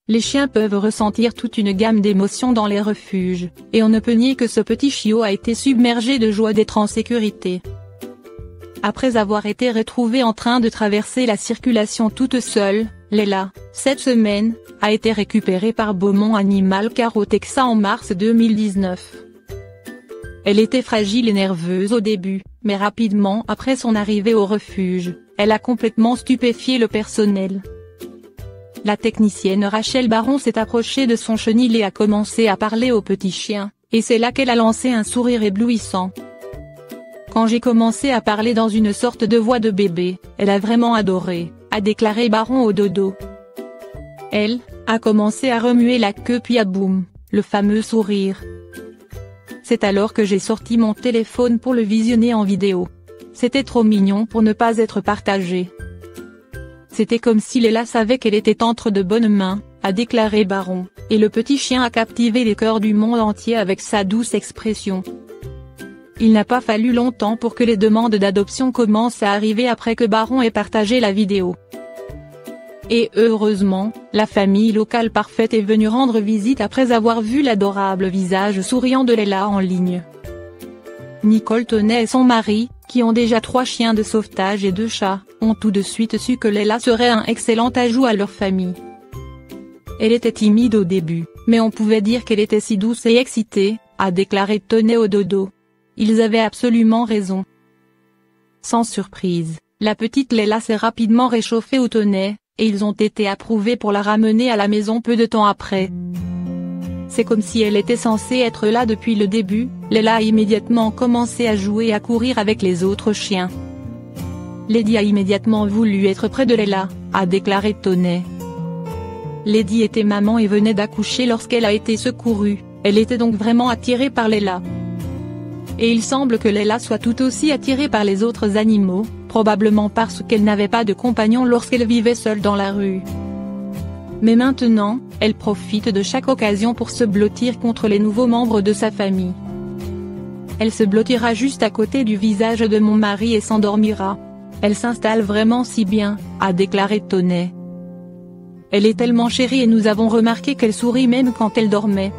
Les chiens peuvent ressentir toute une gamme d'émotions dans les refuges, et on ne peut nier que ce petit chiot a été submergé de joie d'être en sécurité. Après avoir été retrouvée en train de traverser la circulation toute seule, Leila, cette semaine, a été récupérée par Beaumont Animal Care au Texas en mars 2019. Elle était fragile et nerveuse au début, mais rapidement après son arrivée au refuge, elle a complètement stupéfié le personnel. La technicienne Rachel Baron s'est approchée de son chenil et a commencé à parler au petit chien, et c'est là qu'elle a lancé un sourire éblouissant. Quand j'ai commencé à parler dans une sorte de voix de bébé, elle a vraiment adoré, a déclaré Baron au dodo. Elle a commencé à remuer la queue puis à boum, le fameux sourire. C'est alors que j'ai sorti mon téléphone pour le visionner en vidéo. C'était trop mignon pour ne pas être partagé. C'était comme si Leila savait qu'elle était entre de bonnes mains, a déclaré Baron, et le petit chien a captivé les cœurs du monde entier avec sa douce expression. Il n'a pas fallu longtemps pour que les demandes d'adoption commencent à arriver après que Baron ait partagé la vidéo. Et heureusement, la famille locale parfaite est venue rendre visite après avoir vu l'adorable visage souriant de Leila en ligne. Nicole Tonnet et son mari, qui ont déjà 3 chiens de sauvetage et 2 chats, ont tout de suite su que Leila serait un excellent ajout à leur famille. Elle était timide au début, mais on pouvait dire qu'elle était si douce et excitée, a déclaré Tonnet au dodo. Ils avaient absolument raison. Sans surprise, la petite Leila s'est rapidement réchauffée au Tonnet, et ils ont été approuvés pour la ramener à la maison peu de temps après. C'est comme si elle était censée être là depuis le début. Leila a immédiatement commencé à jouer et à courir avec les autres chiens. Lady a immédiatement voulu être près de Leila, a déclaré Tonnet. Lady était maman et venait d'accoucher lorsqu'elle a été secourue, elle était donc vraiment attirée par Leila. Et il semble que Leila soit tout aussi attirée par les autres animaux, probablement parce qu'elle n'avait pas de compagnon lorsqu'elle vivait seule dans la rue. Mais maintenant, elle profite de chaque occasion pour se blottir contre les nouveaux membres de sa famille. Elle se blottira juste à côté du visage de mon mari et s'endormira. Elle s'installe vraiment si bien, a déclaré Tonnet. Elle est tellement chérie et nous avons remarqué qu'elle sourit même quand elle dormait.